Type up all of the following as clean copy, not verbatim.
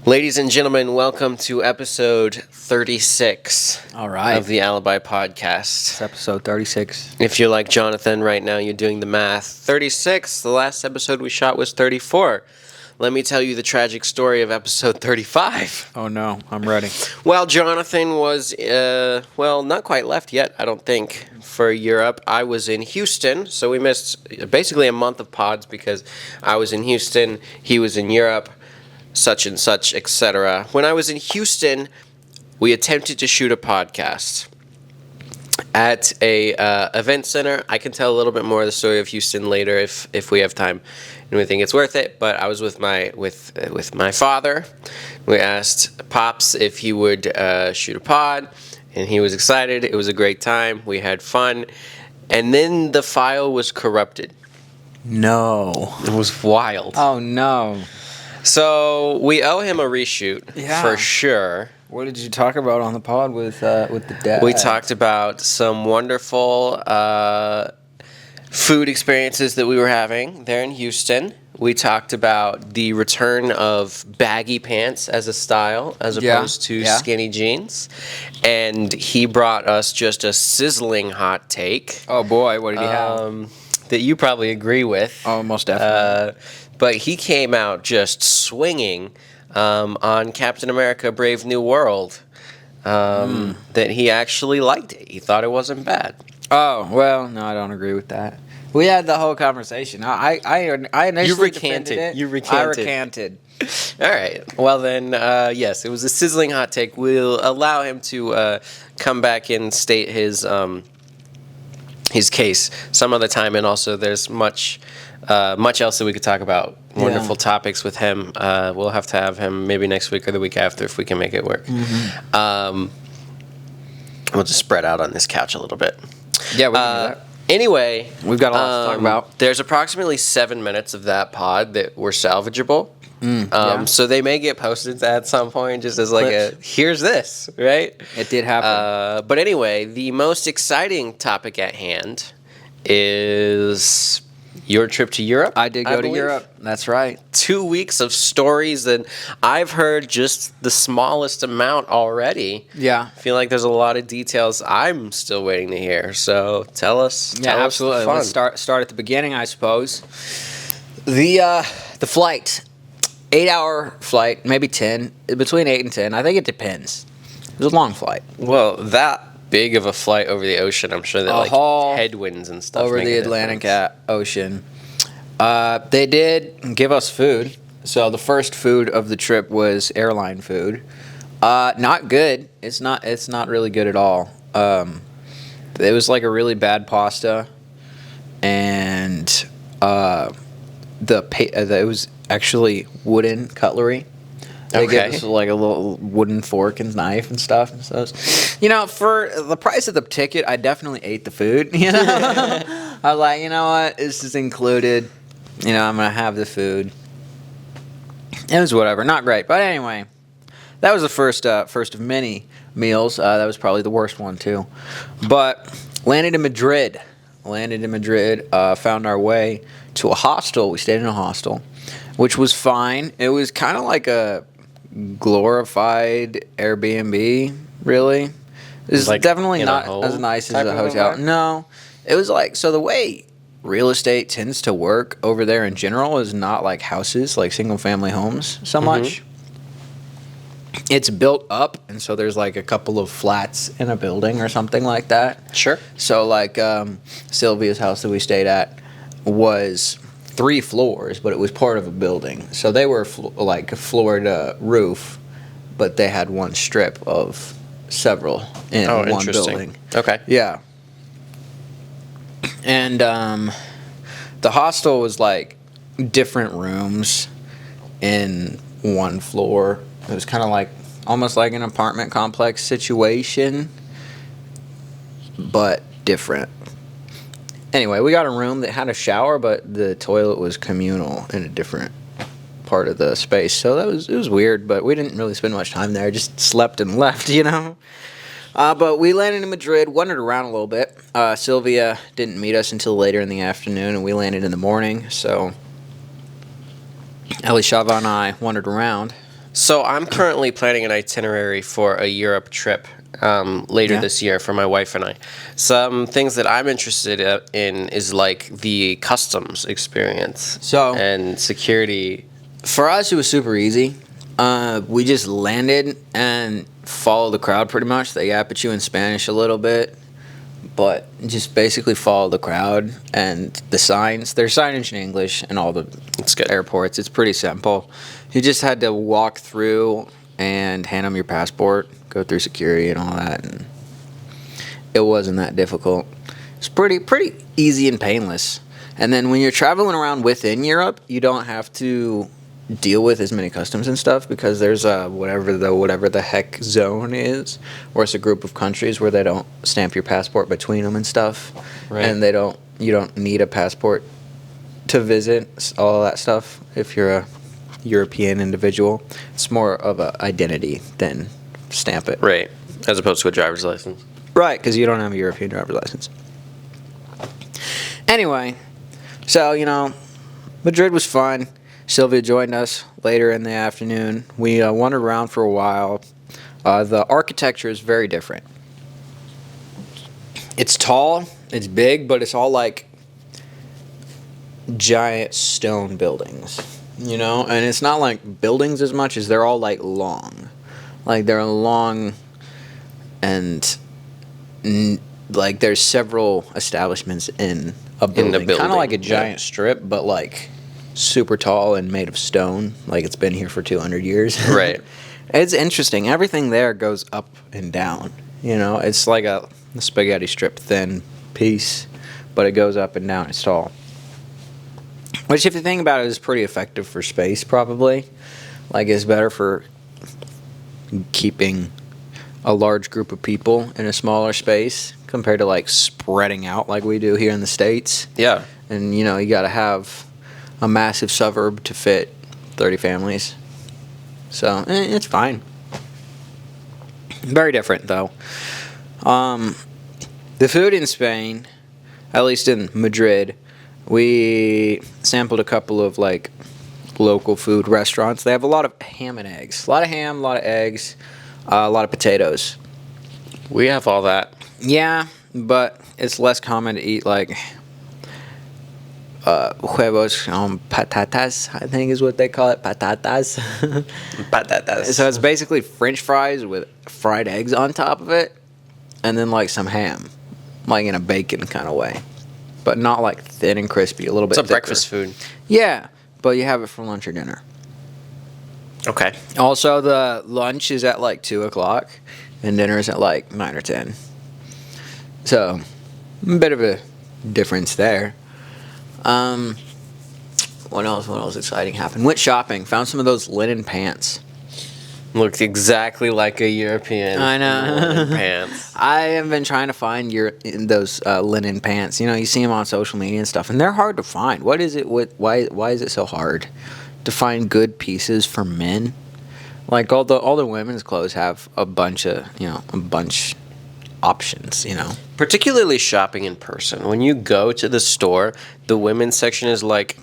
Ladies and gentlemen, welcome to episode 36 All right. of the Alibi It's Podcast. episode 36. If you're like Jonathan right now, you're doing the math. 36, the last episode we shot was 34. Let me tell you the tragic story of episode 35. Oh no, I'm ready. Well, Jonathan was, not quite left yet, I don't think, for Europe. I was in Houston, so we missed basically a month of pods because I was in Houston, he was in Europe, such and such, etc. When I was in Houston, we attempted to shoot a podcast at a event center. I can tell a little bit more of the story of Houston later if we have time and we think it's worth it. But I was with my father. We asked Pops if he would shoot a pod, and he was excited. It was a great time. We had fun, and then the file was corrupted. No. It was wild. Oh no. So we owe him a reshoot for sure. What did you talk about on the pod with the dad? We talked about some wonderful food experiences that we were having there in Houston. We talked about the return of baggy pants as a style as opposed to skinny jeans. And he brought us just a sizzling hot take. Oh boy, what did he have? That you probably agree with. Oh, most definitely. But he came out just swinging on Captain America Brave New World. That he actually liked it. He thought it wasn't bad. Oh, well, no, I don't agree with that. We had the whole conversation. I initially defended it. You recanted. I recanted. All right. Well, then, yes, it was a sizzling hot take. We'll allow him to come back and state his case some other time. And also, there's much else that we could talk about. Wonderful topics with him. We'll have to have him maybe next week or the week after if we can make it work. Mm-hmm. We'll just spread out on this couch a little bit. Yeah, we can do that. Anyway, We've got a lot to talk about. There's approximately 7 minutes of that pod that were salvageable. So they may get posted at some point just as like here's this, right? It did happen. But anyway, the most exciting topic at hand is your trip to Europe. I did go to Europe. That's right. 2 weeks of stories that I've heard just the smallest amount already. Yeah. I feel like there's a lot of details I'm still waiting to hear. So tell us. Yeah, absolutely. Let's start at the beginning, I suppose. The flight, 8-hour flight, maybe 10, between 8 and 10. I think it depends. It was a long flight. Well, that big of a flight over the ocean, I'm sure that headwinds and stuff over make the a Atlantic difference. Ocean. They did give us food. So the first food of the trip was airline food. Not good. It's not really good at all. It was like a really bad pasta, and it was actually wooden cutlery. They gave us like a little wooden fork and knife and stuff. And so, for the price of the ticket, I definitely ate the food. I was like, you know what, this is included. I'm gonna have the food. It was whatever, not great, but anyway, that was the first of many meals. That was probably the worst one too. But landed in Madrid. Found our way to a hostel. We stayed in a hostel, which was fine. It was kind of like a glorified Airbnb, really. It was like definitely not as nice as a hotel. No, it was like, so the way real estate tends to work over there in general is not like houses, like single family homes so much. It's built up, and so there's like a couple of flats in a building or something like that. Sure. So like Sylvia's house that we stayed at was 3 floors, but it was part of a building. So they were like a floor to roof, but they had one strip of several in one building. Okay. Yeah. And the hostel was like different rooms in one floor. It was kind of like almost like an apartment complex situation, but different. Anyway, we got a room that had a shower, but the toilet was communal in a different part of the space. So it was weird, but we didn't really spend much time there. Just slept and left, But we landed in Madrid, wandered around a little bit. Sylvia didn't meet us until later in the afternoon, and we landed in the morning. So Elishava and I wandered around. So I'm currently planning an itinerary for a Europe trip later this year for my wife and I. Some things that I'm interested in is like the customs experience and security. For us, it was super easy. We just landed and followed the crowd pretty much. They yap at you in Spanish a little bit, but just basically follow the crowd and the signs. There's signage in English in all the airports. It's pretty simple. You just had to walk through and hand them your passport, go through security and all that, and it wasn't that difficult. It's pretty easy and painless. And then when you're traveling around within Europe, you don't have to deal with as many customs and stuff because there's whatever the heck zone is, where it's a group of countries where they don't stamp your passport between them and stuff, right. And you don't need a passport to visit all that stuff if you're a European individual. It's more of an identity than stamp it, right? As opposed to a driver's license, right? Because you don't have a European driver's license. Anyway, so Madrid was fun. Sylvia joined us later in the afternoon. We wandered around for a while. The architecture is very different. It's tall, it's big, but it's all like giant stone buildings, And it's not like buildings as much as they're all like long. Like they're long and like there's several establishments in a building. Kind of like a giant strip, but like super tall and made of stone, like it's been here for 200 years. Right. It's interesting. Everything there goes up and down. It's like a spaghetti strip thin piece, but it goes up and down. It's tall. Which, if you think about it, is pretty effective for space, probably. Like, it's better for keeping a large group of people in a smaller space compared to, like, spreading out like we do here in the States. Yeah. And, you got to have a massive suburb to fit 30 families. So, it's fine. Very different, though. The food in Spain, at least in Madrid, we sampled a couple of, like, local food restaurants. They have a lot of ham and eggs. A lot of ham, a lot of eggs, a lot of potatoes. We have all that. Yeah, but it's less common to eat, like, huevos con patatas, I think is what they call it. Patatas. Patatas. So it's basically French fries with fried eggs on top of it, and then, like, some ham, like in a bacon kind of way. But not like thin and crispy, a little bit thicker. It's a breakfast food. Yeah, but you have it for lunch or dinner. Okay. Also, the lunch is at like 2 o'clock, and dinner is at like 9 or 10. So, a bit of a difference there. What else exciting happened? Went shopping, found some of those linen pants. Looked exactly like a European. I know. Linen pants. I have been trying to find those linen pants. You see them on social media and stuff, and they're hard to find. What is it? Why is it so hard to find good pieces for men? Like all the women's clothes have a bunch options. Particularly shopping in person. When you go to the store, the women's section is like,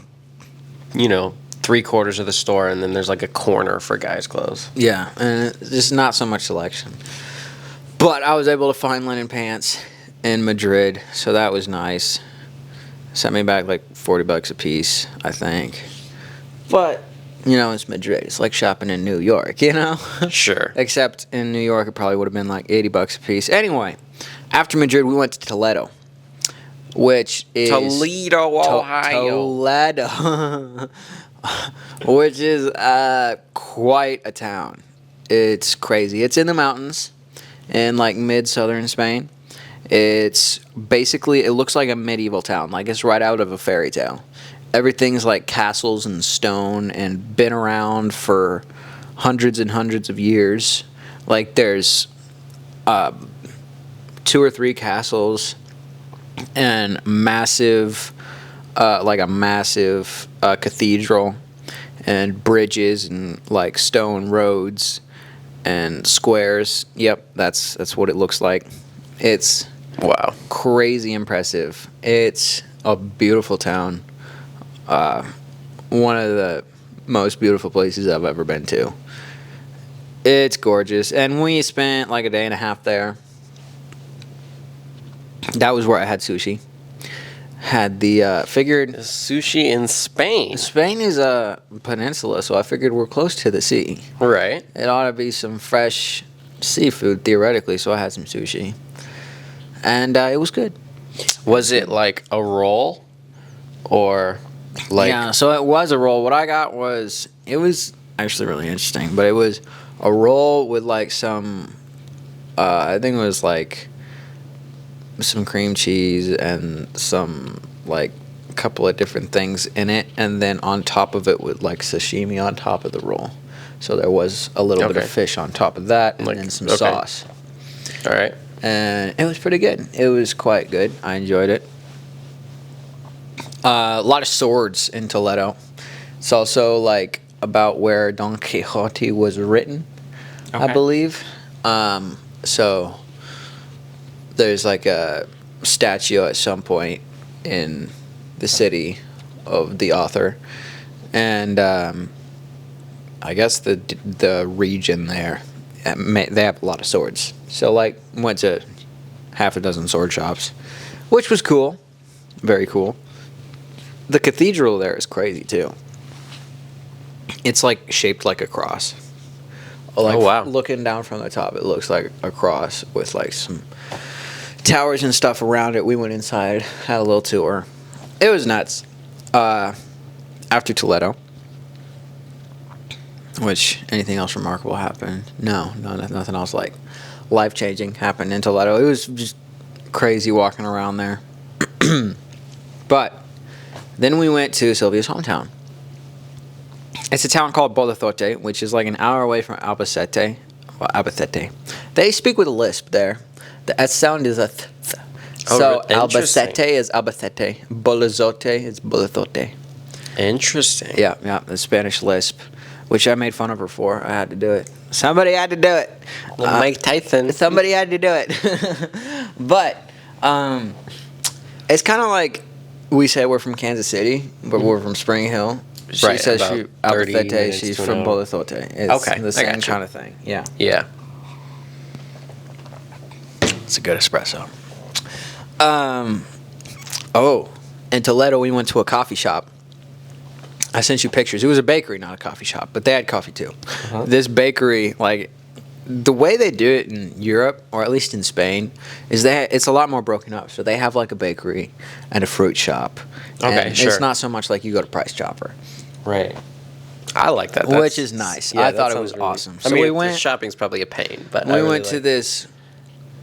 3/4 of the store, and then there's like a corner for guys' clothes. Yeah, and there's not so much selection. But I was able to find linen pants in Madrid, so that was nice. Sent me back like $40 a piece, I think. But, it's Madrid. It's like shopping in New York, Sure. Except in New York, it probably would have been like $80 a piece. Anyway, after Madrid, we went to Toledo, which is... Toledo, Ohio. Toledo. Which is quite a town. It's crazy. It's in the mountains in like mid-southern Spain. It's basically, it looks like a medieval town. Like it's right out of a fairy tale. Everything's like castles and stone and been around for hundreds and hundreds of years. Like there's 2 or 3 castles and a massive cathedral and bridges and like stone roads and squares. Yep, that's what it looks like. It's crazy impressive. It's a beautiful town. One of the most beautiful places I've ever been to. It's gorgeous. And we spent like a day and a half there. That was where I had sushi. Had the figured Sushi in Spain. Spain is a peninsula, so I figured we're close to the sea. Right. It ought to be some fresh seafood theoretically, so I had some sushi, and it was good. Was it like a roll, or like? Yeah, so it was a roll. What I got was it was actually really interesting, but it was a roll with like some, I think it was like some cream cheese and some like a couple of different things in it, and then on top of it with like sashimi on top of the roll. So there was a little bit of fish on top of that, and then some sauce. All right. And it was pretty good. It was quite good. I enjoyed it. A lot of swords in Toledo. It's also like about where Don Quixote was written, I believe. So there's like a statue at some point in the city of the author, and I guess the region there, they have a lot of swords. So like went to half a dozen sword shops, which was cool, very cool. The cathedral there is crazy too. It's like shaped like a cross. Like, oh wow! Looking down from the top, it looks like a cross with like some towers and stuff around it. We went inside, had a little tour. It was nuts. After Toledo, which anything else remarkable happened? No, nothing else like life-changing happened in Toledo. It was just crazy walking around there. But then we went to Sylvia's hometown. It's a town called Bolazote, which is like an hour away from Albacete. Well, Albacete. They speak with a lisp there. The S sound is a th. So Albacete is Albacete. Bolazote is Bolazote. Interesting. Yeah, the Spanish lisp, which I made fun of her for. I had to do it. Somebody had to do it. Mike Tyson. Somebody had to do it. But it's kind of like we say we're from Kansas City, but we're from Spring Hill. She says Albacete, she's from Bolazote. It's the same kind of thing. Yeah. Yeah. It's a good espresso. In Toledo, we went to a coffee shop. I sent you pictures. It was a bakery, not a coffee shop, but they had coffee too. Uh-huh. This bakery, like, the way they do it in Europe, or at least in Spain, is it's a lot more broken up. So they have like a bakery and a fruit shop. Okay, sure. It's not so much like you go to Price Chopper. Right. I like that. Which is nice. Yeah, I thought it was awesome. So we went. Shopping's probably a pain, but we went to this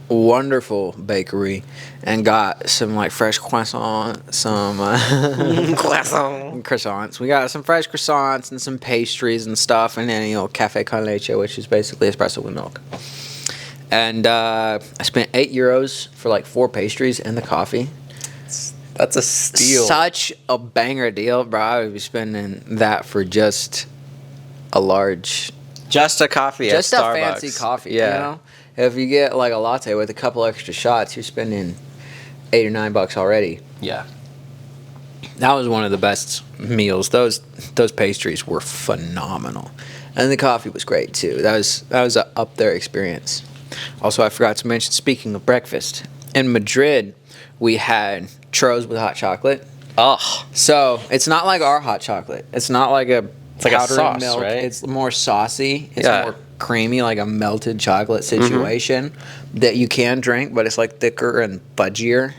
wonderful bakery and got some like fresh croissants, some croissants. We got some fresh croissants and some pastries and stuff, and then cafe con leche, which is basically espresso with milk. And I spent €8 for like 4 pastries and the coffee. That's a steal. Such a banger deal, bro. I would be spending that for just a large, just a coffee, just at a Starbucks. fancy coffee. Yeah. You know? If you get like a latte with a couple extra shots, you're spending $8 or $9 already. Yeah. That was one of the best meals. Those pastries were phenomenal, and the coffee was great too. That was a up there experience. Also, I forgot to mention, speaking of breakfast, in Madrid we had churros with hot chocolate. Oh, so it's not like our hot chocolate. It's not like a powdered sauce, milk. right? It's more saucy. It's more creamy, like a melted chocolate situation that you can drink, but it's like thicker and fudgier.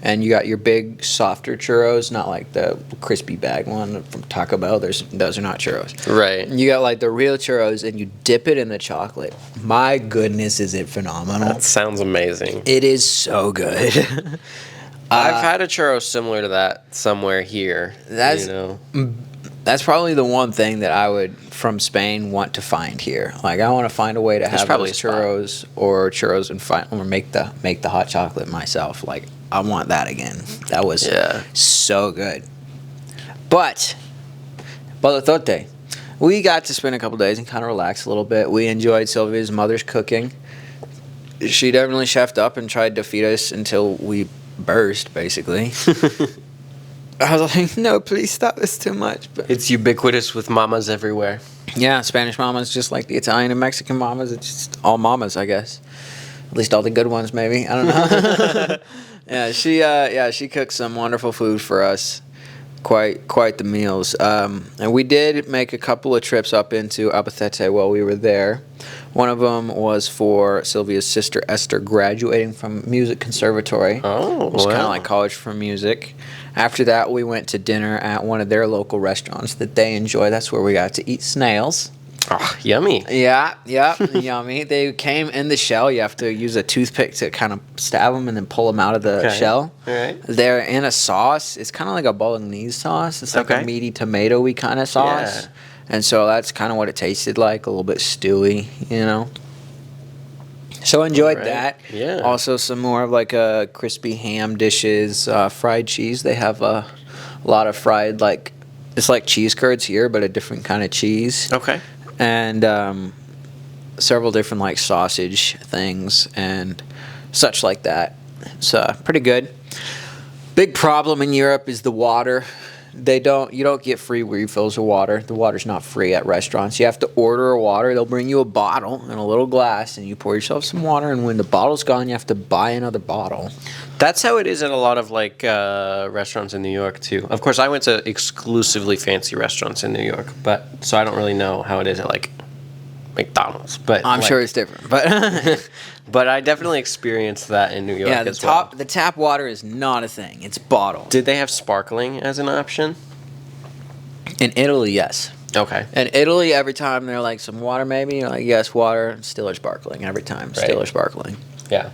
And you got your big, softer churros, not like the crispy bag one from Taco Bell. Those are not churros. Right. You got like the real churros, and you dip it in the chocolate. My goodness, is it phenomenal? That sounds amazing. It is so good. I've had a churro similar to that somewhere here. That's probably the one thing that I would, from Spain, want to find here. Like, I want to find a way to have those churros or make the hot chocolate myself. Like, I want that again. That was so good. But Bolazote, we got to spend a couple days and kind of relax a little bit. We enjoyed Sylvia's mother's cooking. She definitely chefed up and tried to feed us until we burst, basically. I was like, no, please stop. It's too much. But it's ubiquitous with mamas everywhere. Yeah, Spanish mamas just like the Italian and Mexican mamas. It's just all mamas, I guess. At least all the good ones, maybe. I don't know. She cooked some wonderful food for us. Quite the meals. And we did make a couple of trips up into Albacete while we were there. One of them was for Sylvia's sister Esther graduating from music conservatory. Oh, it was kind of wow. like college for music. After that, we went to dinner at one of their local restaurants that they enjoy. That's where we got to eat snails. Oh, yummy. Yeah, yummy. They came in the shell. You have to use a toothpick to kind of stab them and then pull them out of the shell. All right. They're in a sauce. It's kind of like a bolognese sauce. It's like Okay. a meaty tomatoey kind of sauce. Yeah. And so that's kind of what it tasted like, a little bit stewy, you know. So enjoyed Right. that. Yeah. Also some more of like crispy ham dishes, fried cheese. They have a lot of fried, like, it's like cheese curds here, but a different kind of cheese. Okay. And several different like sausage things and such like that. It's pretty good. Big problem in Europe is the water. You don't get free refills of water. The water's not free at restaurants. You have to order a water. They'll bring you a bottle and a little glass, and you pour yourself some water. And when the bottle's gone, you have to buy another bottle. That's how it is at a lot of like restaurants in New York too. Of course, I went to exclusively fancy restaurants in New York, but so I don't really know how it is at like McDonald's. But I'm like, sure it's different, but but I definitely experienced that in New York yeah, as well. the tap water is not a thing. It's bottled. Did they have sparkling as an option? In Italy, yes. Okay. In Italy, every time they're like, some water maybe, you're like, yes, water, still or sparkling. Every time, still Right. or sparkling. Yeah.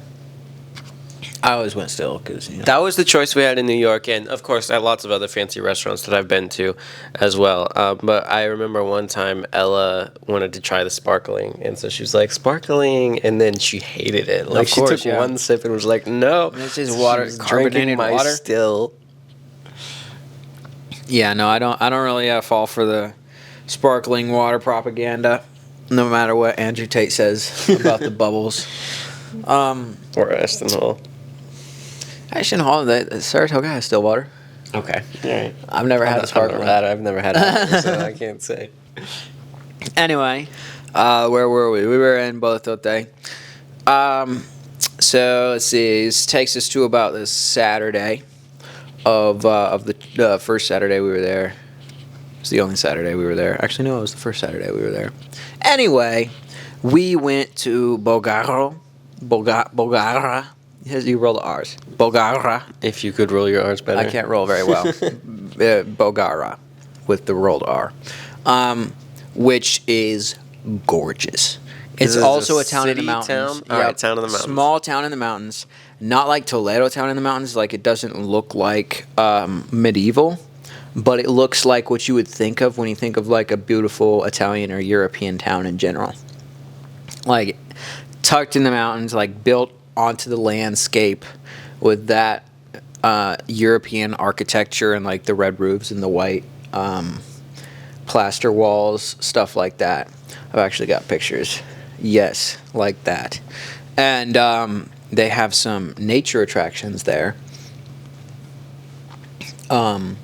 I always went still because, you know. That was the choice we had in New York, and of course at lots of other fancy restaurants that I've been to as well. But I remember one time Ella wanted to try the sparkling, and so she was like, sparkling, and then she hated it. Like, Of course, she took yeah. one sip and was like, no. This is water, She was carbonated drinking my water. still. Yeah, no, I don't really fall for the sparkling water propaganda, no matter what Andrew Tate says about the bubbles. Or Aston Hall. Actually, in Holland, Saratoga has still water. Okay. All right. I've never had the sparkling. I've never had it, so I can't say. Anyway, where were we? We were in Botote. So let's see. This takes us to about this Saturday of the first Saturday we were there. It's the only Saturday we were there. Actually, no, it was the first Saturday we were there. Anyway, we went to Bolgara. You roll the R's. Bolgara. If you could roll your R's better. I can't roll very well. Bolgara with the rolled R, which is gorgeous. It's Is it also a a town in the city mountains. town? All right, town in the mountains. Small town in the mountains. Not like Toledo town in the mountains. Like, it doesn't look like medieval, but it looks like what you would think of when you think of like a beautiful Italian or European town in general. Like, tucked in the mountains, like built onto the landscape with that European architecture and like the red roofs and the white plaster walls, stuff like that. I've actually got pictures. Yes, like that. And they have some nature attractions there. One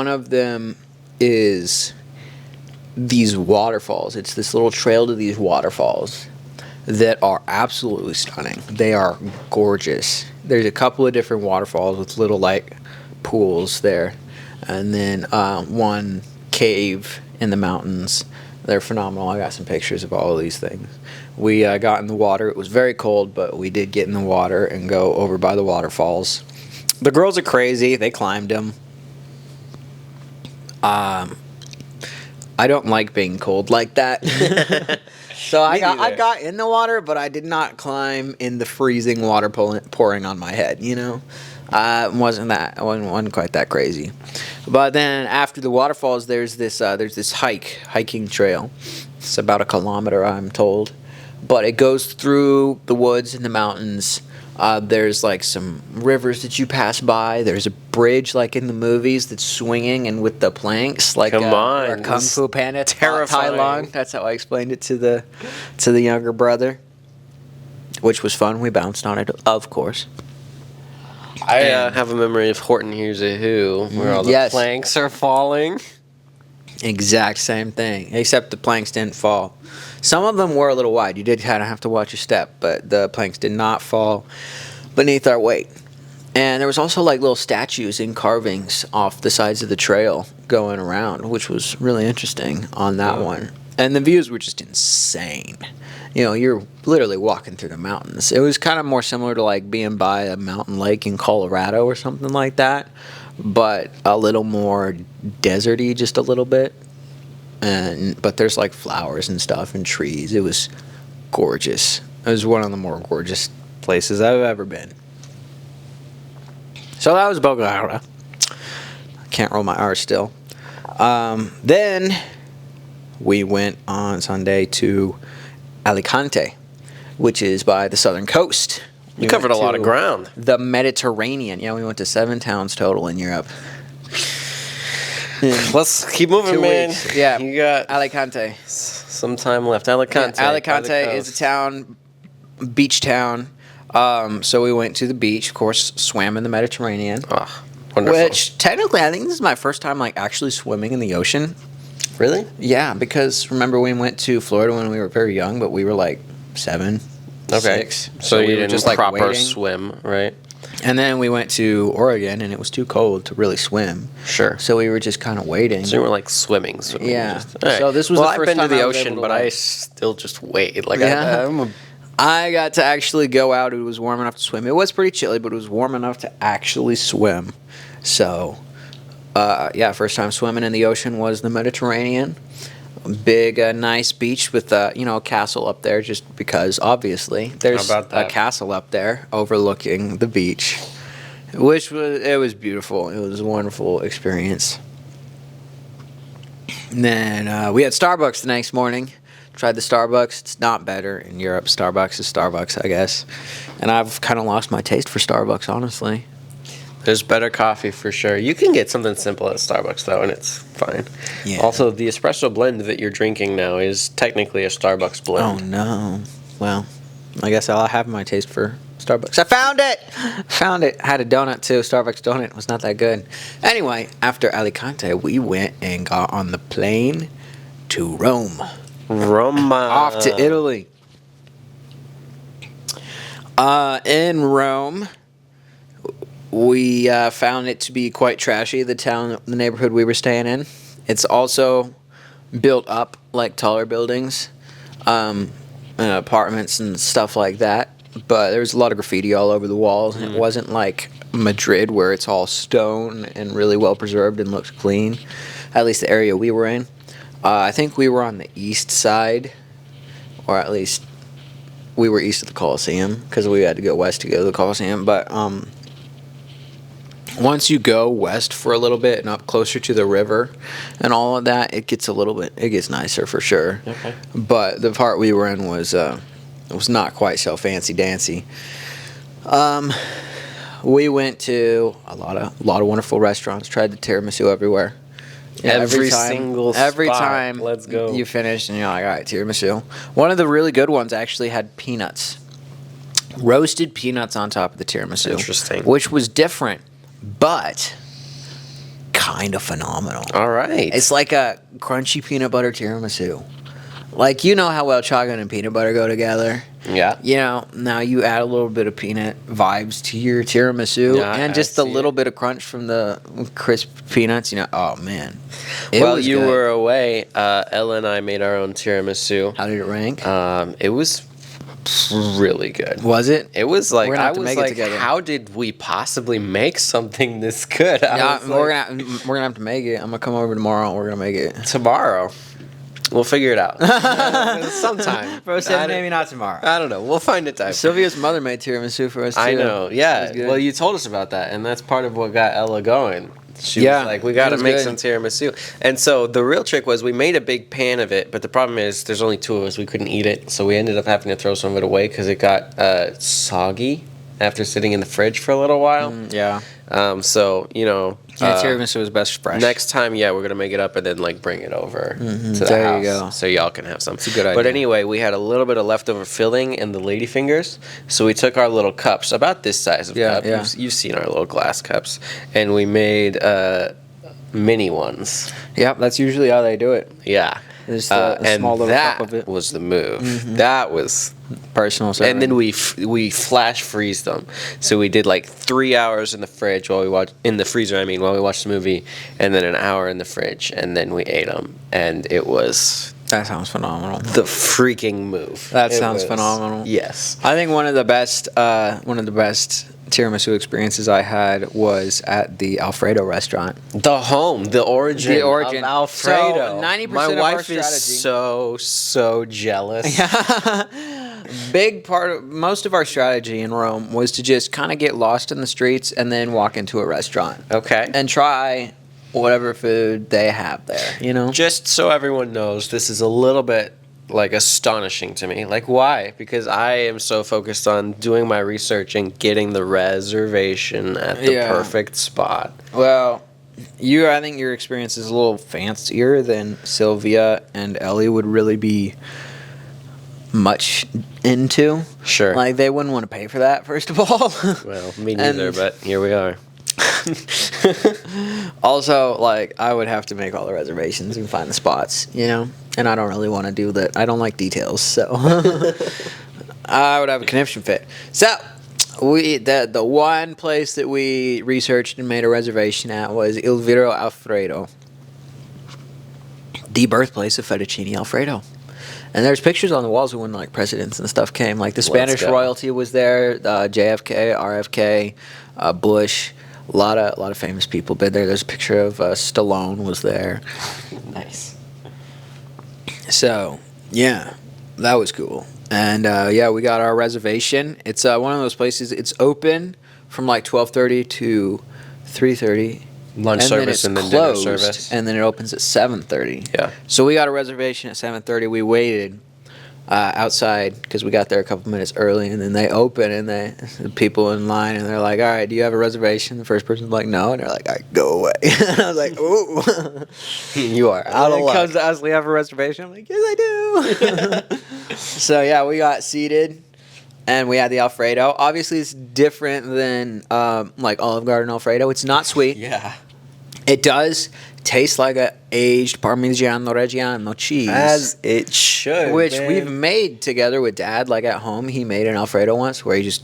of them is these waterfalls. It's this little trail to these waterfalls that are absolutely stunning. They are gorgeous. There's a couple of different waterfalls with little like pools there, and then one cave in the mountains. They're phenomenal. I got some pictures of all of these things. We got in the water. It was very cold, but we did get in the water and go over by the waterfalls. The girls are crazy. They climbed them. I don't like being cold like that. So I got in the water, but I did not climb in the freezing water pouring on my head, you know? Wasn't quite that crazy. But then after the waterfalls, there's this hiking trail. It's about 1 kilometer, I'm told. But it goes through the woods and the mountains. There's like some rivers that you pass by. There's a bridge like in the movies that's swinging and with the planks like Come on, or Kung Fu Panda terrifying. Tai Long. That's how I explained it to the younger brother, which was fun. We bounced on it, of course. I have a memory of Horton Hears a Who, where all the Yes. planks are falling. Exact same thing, except the planks didn't fall. Some of them were a little wide. You did kind of have to watch your step, but the planks did not fall beneath our weight. And there was also like little statues and carvings off the sides of the trail going around, which was really interesting on that one. And the views were just insane. You know, you're literally walking through the mountains. It was kind of more similar to like being by a mountain lake in Colorado or something like that, but a little more deserty, just a little bit. But there's like flowers and stuff and trees. It was gorgeous. It was one of the more gorgeous places I've ever been. So that was Bogota. I can't roll my R still. Then we went on Sunday to Alicante, which is by the southern coast. We covered a lot of ground. The Mediterranean. Yeah, we went to 7 towns total in Europe. Let's keep moving, 2 man. weeks. Yeah, you got Alicante. some time left. Alicante. Yeah, Alicante is a town, beach town. So we went to the beach, of course, swam in the Mediterranean. Oh, wonderful. Which, technically, I think this is my first time, like, actually swimming in the ocean. Really? Yeah, because, remember, we went to Florida when we were very young, but we were, like, 7, 6. So you we were didn't just, like, proper waiting. swim, right? And then we went to Oregon, and it was too cold to really swim. Sure. So we were just kind of waiting. So you were, like, swimming. Yeah. Just, all right. So this was the first I've been time to the I was ocean, able to, but like- I still just wait. Like, Yeah. I got to actually go out. It was warm enough to swim. It was pretty chilly, but it was warm enough to actually swim. So, yeah, first time swimming in the ocean was the Mediterranean. Big, nice beach with, a castle up there, just because, obviously, there's How about a that? castle up there overlooking the beach, which was beautiful. It was a wonderful experience. And then we had Starbucks the next morning. Tried the Starbucks. It's not better in Europe. Starbucks is Starbucks, I guess. And I've kind of lost my taste for Starbucks, honestly. There's better coffee for sure. You can get something simple at Starbucks, though, and it's fine. Yeah. Also, the espresso blend that you're drinking now is technically a Starbucks blend. Oh, no. Well, I guess I'll have my taste for Starbucks. I found it! Found it. Had a donut, too. Starbucks donut. It was not that good. Anyway, after Alicante, we went and got on the plane to Rome. Roma. Off to Italy. In Rome, we found it to be quite trashy, the neighborhood we were staying in. It's also built up like taller buildings, and apartments and stuff like that. But there was a lot of graffiti all over the walls. And it wasn't like Madrid where it's all stone and really well preserved and looks clean. At least the area we were in. I think we were on the east side, or at least we were east of the Coliseum because we had to go west to go to the Coliseum. But once you go west for a little bit and up closer to the river and all of that, it gets nicer for sure. Okay. But the part we were in was not quite so fancy dancy. We went to a lot of wonderful restaurants. Tried the tiramisu everywhere. Yeah, Every single every spot. time Let's go. you finish and you're like, all right, tiramisu. One of the really good ones actually had peanuts. Roasted peanuts on top of the tiramisu. Interesting. Which was different, but kind of phenomenal. All right. It's like a crunchy peanut butter tiramisu. Like, you know how well chocolate and peanut butter go together? Yeah. You know, now you add a little bit of peanut vibes to your tiramisu, Yeah, and I just the see little it. bit of crunch from the crisp peanuts. You know, oh man. While was you good. were away, Ella and I made our own tiramisu. How did it rank? It was really good. Was it? It was like, We're gonna I have to was make it like, together. how did we possibly make something this good? Yeah, was we're like, gonna have to make it. I'm gonna come over tomorrow and we're gonna make it. tomorrow. We'll figure it out. Sometime. Bro said I maybe not tomorrow. I don't know. We'll find a time. Sylvia's mother made tiramisu for us too. I know. It was Yeah. good. Well, you told us about that, and that's part of what got Ella going. She Yeah, was like, we it got to was make good. some tiramisu. And so the real trick was we made a big pan of it, but the problem is there's only 2 of us. We couldn't eat it. So we ended up having to throw some of it away because it got soggy after sitting in the fridge for a little while. Yeah. So, you know. Yeah, tiramisu is best fresh. Next time, yeah, we're going to make it up and then, like, bring it over to the There house. you go. So y'all can have some. It's a good But idea. anyway, we had a little bit of leftover filling in the ladyfingers. So we took our little cups, about this size of Yeah, cup. yeah. You've seen our little glass cups. And we made mini ones. Yep, that's usually how they do it. Yeah. Just a and small little that cup of it. was the move. Mm-hmm. That was Personal serving. And then we flash freeze them. So we did like 3 hours in the fridge while we watched in the freezer. I mean, while we watched the movie, and then an hour in the fridge, and then we ate them, and it was That sounds phenomenal. the freaking move. That It sounds was- phenomenal. Yes. I think one of the best tiramisu experiences I had was at the Alfredo restaurant. The origin of Alfredo. So 90% My of our wife strategy. is so jealous. Most of our strategy in Rome was to just kind of get lost in the streets and then walk into a restaurant. Okay. And try whatever food they have there, you know? Just so everyone knows, this is a little bit like astonishing to me. Like, why? Because I am so focused on doing my research and getting the reservation at the perfect spot. Well, I think your experience is a little fancier than Sylvia and Ellie would really be much into. Sure. Like, they wouldn't want to pay for that, first of all. Well, me neither, but here we are. Also, like, I would have to make all the reservations and find the spots, you know? And I don't really want to do that. I don't like details, so I would have a conniption fit. So, the one place that we researched and made a reservation at was Il Vero Alfredo, the birthplace of fettuccine Alfredo. And there's pictures on the walls of when like presidents and stuff came. Like the Spanish royalty was there, JFK, RFK, Bush. A lot of famous people been there. There's a picture of Stallone was there. Nice. So yeah, that was cool. And we got our reservation. It's one of those places. It's open from like 12:30 to 3:30. Lunch service and then dinner service. And then it opens at 7:30. Yeah. So we got a reservation at 7:30. We waited outside because we got there a couple minutes early, and then they open and the people in line and they're like, "All right, do you have a reservation?" The first person's like, "No," and they're like, "All right, go away." And I was like, "Ooh, You are out of luck. Comes to us, we have a reservation. I'm like, "Yes, I do." So yeah, we got seated. And we had the Alfredo. Obviously, it's different than like Olive Garden Alfredo. It's not sweet. Yeah. It does taste like a aged Parmigiano Reggiano cheese. As it should. Which man. we've made together with Dad. Like at home, he made an Alfredo once where he just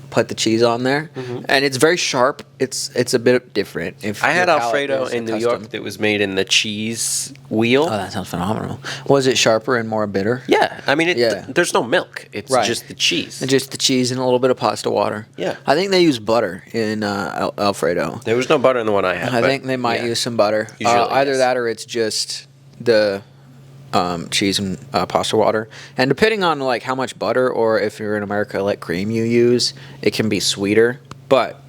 put the cheese on there. Mm-hmm. And it's very sharp. It's a bit different. I had Alfredo in New York that was made in the cheese wheel. Oh, that sounds phenomenal. Was it sharper and more bitter? Yeah. I mean, there's no milk. It's Right. just the cheese. And just the cheese and a little bit of pasta water. Yeah. I think they use butter in Alfredo. There was no butter in the one I had. I think they might use some butter. Either yes. that or it's just the cheese and pasta water. And depending on like how much butter or if you're in America like cream you use, it can be sweeter. But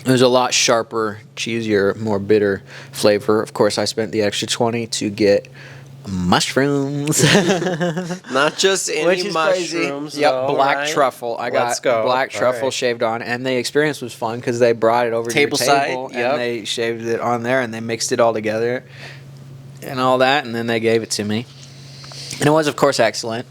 there's a lot sharper, cheesier, more bitter flavor. Of course, I spent the extra $20 to get mushrooms. Not just any Which is mushrooms. crazy. Yep, though, black right? truffle. I got black truffle shaved on, and the experience was fun because they brought it over to your table and they shaved it on there and they mixed it all together and all that, and then they gave it to me. And it was, of course, excellent.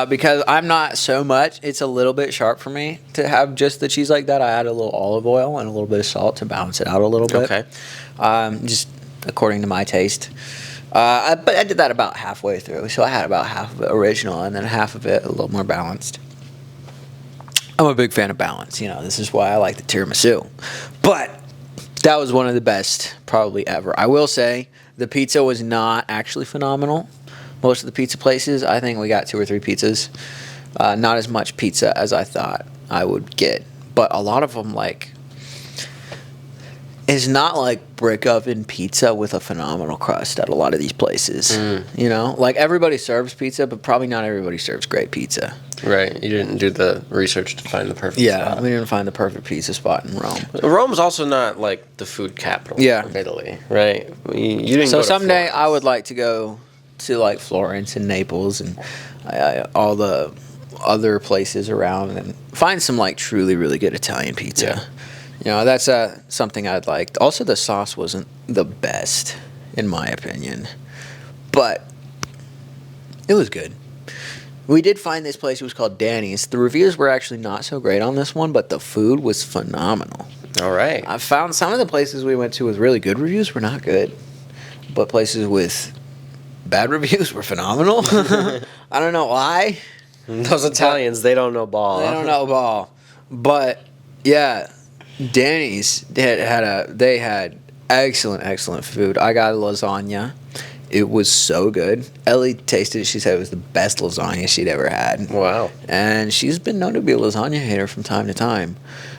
Because I'm not so much, it's a little bit sharp for me to have just the cheese like that. I add a little olive oil and a little bit of salt to balance it out a little bit. Okay. Just according to my taste. But I did that about halfway through, so I had about half of it original and then half of it a little more balanced. I'm a big fan of balance. You know, this is why I like the tiramisu. But that was one of the best probably ever. I will say the pizza was not actually phenomenal. Most of the pizza places, I think we got 2 or 3 pizzas. Not as much pizza as I thought I would get. But a lot of them, like, it's not like brick oven pizza with a phenomenal crust at a lot of these places. You know? Like, everybody serves pizza, but probably not everybody serves great pizza. Right. You didn't do the research to find the perfect spot. We didn't find the perfect pizza spot in Rome. Rome's also not, like, the food capital of Italy, right? You didn't So go to someday Florence. I would like to go to like Florence and Naples and all the other places around and find some like truly really good Italian pizza. Yeah. You know, that's something I'd like. Also, the sauce wasn't the best in my opinion, but it was good. We did find this place. It was called Danny's. The reviews were actually not so great on this one, but the food was phenomenal. All right. I found some of the places we went to with really good reviews were not good, but places with bad reviews were phenomenal. I don't know why. Those Italians, they don't know ball. They don't know ball. But yeah, Danny's they had excellent food. I got a lasagna. It was so good. Ellie tasted it. She said it was the best lasagna she'd ever had. Wow. And she's been known to be a lasagna hater from time to time.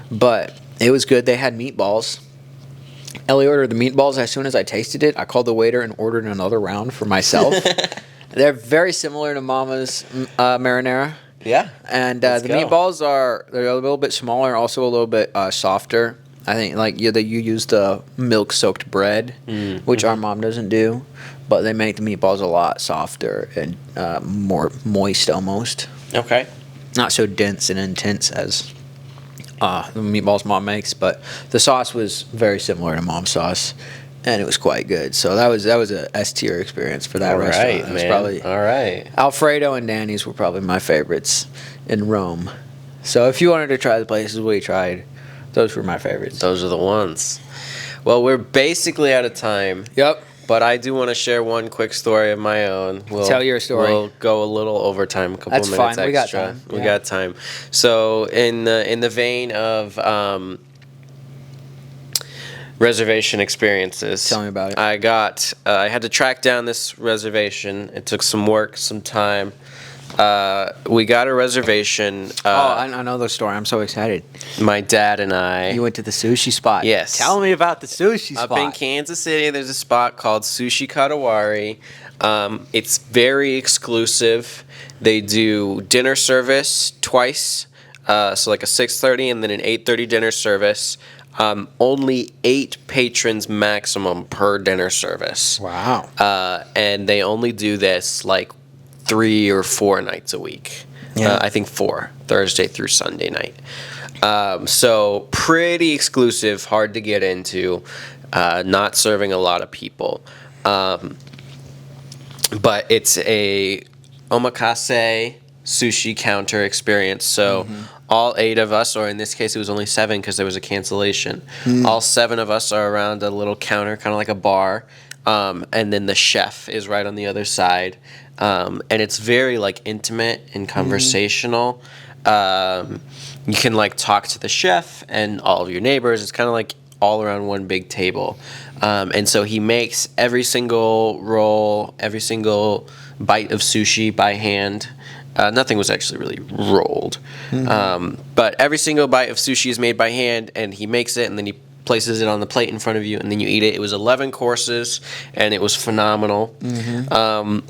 But it was good. They had meatballs. Ellie ordered the meatballs. As soon as I tasted it, I called the waiter and ordered another round for myself. They're very similar to Mama's marinara. Yeah. And the meatballs they're a little bit smaller, also a little bit softer. I think you use the milk-soaked bread, which our mom doesn't do, but they make the meatballs a lot softer and more moist almost. Okay. Not so dense and intense as the meatballs mom makes, but the sauce was very similar to mom's sauce, and it was quite good. So that was a S tier experience for that restaurant. Right, man. All right. Alfredo and Danny's were probably my favorites in Rome. So if you wanted to try the places we tried, those were my favorites. Those are the ones. Well, we're basically out of time. Yep. But I do want to share one quick story of my own. Tell your story. We'll go a little overtime, a couple That's minutes fine. extra. We got We time. got time. So in the vein of reservation experiences, Tell me about it. I had to track down this reservation. It took some work, some time. We got a reservation. I know the story. I'm so excited. My dad and I. You went to the sushi spot. Yes. Tell me about the sushi spot. Up in Kansas City, there's a spot called Sushi Katawari. It's very exclusive. They do dinner service twice, so like a 6:30 and then an 8:30 dinner service. Only 8 patrons maximum per dinner service. Wow. And they only do this like 3 or 4 nights a week. Yeah. I think 4, Thursday through Sunday night. So pretty exclusive, hard to get into, not serving a lot of people. But it's a Omakase Sushi counter experience. So all 8 of us, or in this case it was only 7 because there was a cancellation. All 7 of us are around a little counter, kind of like a bar. And then the chef is right on the other side. And it's very like intimate and conversational. You can like talk to the chef and all of your neighbors. It's kind of like all around one big table. And so he makes every single roll, every single bite of sushi by hand. Nothing was actually really rolled. But every single bite of sushi is made by hand, and he makes it, and then he places it on the plate in front of you, and then you eat it. It was 11 courses, and it was phenomenal.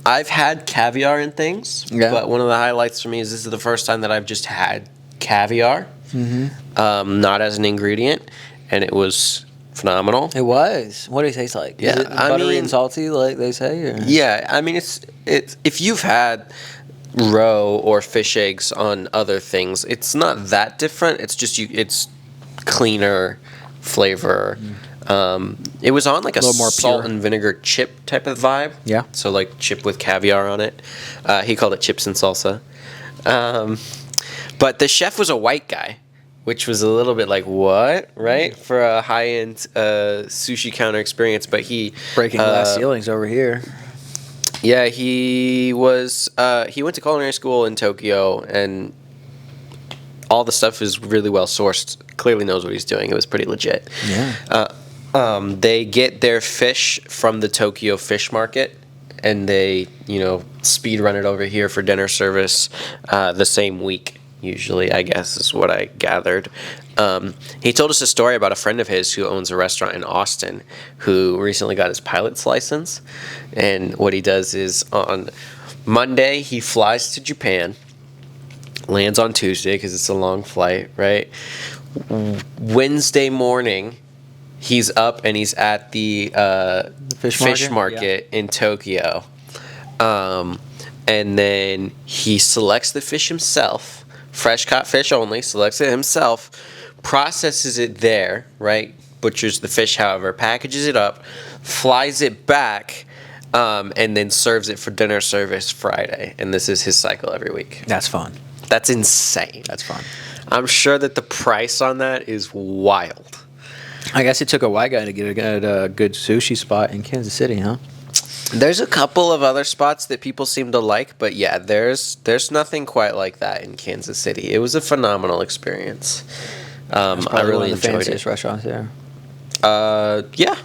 I've had caviar and things, but one of the highlights for me is this is the first time that I've just had caviar, not as an ingredient, and it was phenomenal. It was. What did it taste like? Yeah, Is it buttery and salty, like they say? Or? Yeah, I mean, it's if you've had roe or fish eggs on other things, it's not that different. It's just it's cleaner flavor. It was on like a little more salt pure. and vinegar chip type of vibe. Yeah. So like chip with caviar on it. He called it chips and salsa. But the chef was a white guy, which was a little bit like, what, right? For a high-end sushi counter experience. But he... Breaking glass ceilings over here. Yeah, he was... he went to culinary school in Tokyo, and all the stuff is really well sourced. Clearly knows what he's doing. It was pretty legit. Yeah. They get their fish from the Tokyo fish market, and they, speed run it over here for dinner service the same week, usually, I guess, is what I gathered. He told us a story about a friend of his who owns a restaurant in Austin who recently got his pilot's license. And what he does is on Monday, he flies to Japan, lands on Tuesday because it's a long flight, right? Wednesday morning, he's up and he's at the fish market in Tokyo. And then he selects the fish himself, fresh caught fish only, selects it himself, processes it there, right? Butchers the fish, however, packages it up, flies it back, and then serves it for dinner service Friday. And this is his cycle every week. That's fun. That's insane. That's fun. I'm sure that the price on that is wild. I guess it took a white guy to get a good sushi spot in Kansas City, huh? There's a couple of other spots that people seem to like, but yeah, there's nothing quite like that in Kansas City. It was a phenomenal experience. I really one of the enjoyed fanciest it. restaurants there. Yeah,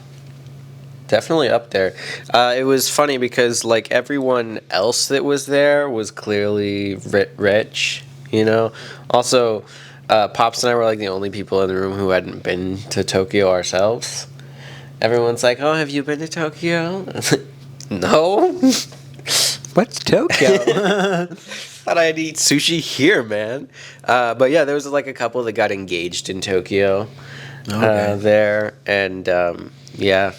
definitely up there. It was funny because like everyone else that was there was clearly rich, you know. Also, Pops and I were like the only people in the room who hadn't been to Tokyo ourselves. Everyone's like, "Oh, have you been to Tokyo?" No. What's Tokyo? Thought I'd eat sushi here, man. But yeah, there was like a couple that got engaged in Tokyo there, and yeah.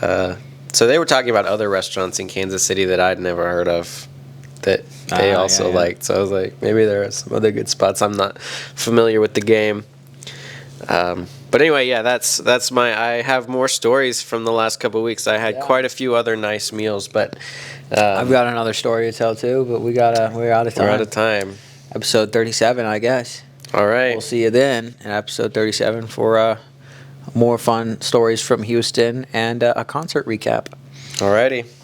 So they were talking about other restaurants in Kansas City that I'd never heard of that they also liked. So I was like, maybe there are some other good spots. I'm not familiar with the game. But anyway, yeah, that's I have more stories from the last couple of weeks. I had quite a few other nice meals, but I've got another story to tell too, but we're out of time. We're out of time. Episode 37, I guess. All right. We'll see you then in episode 37 for more fun stories from Houston and a concert recap. Alrighty.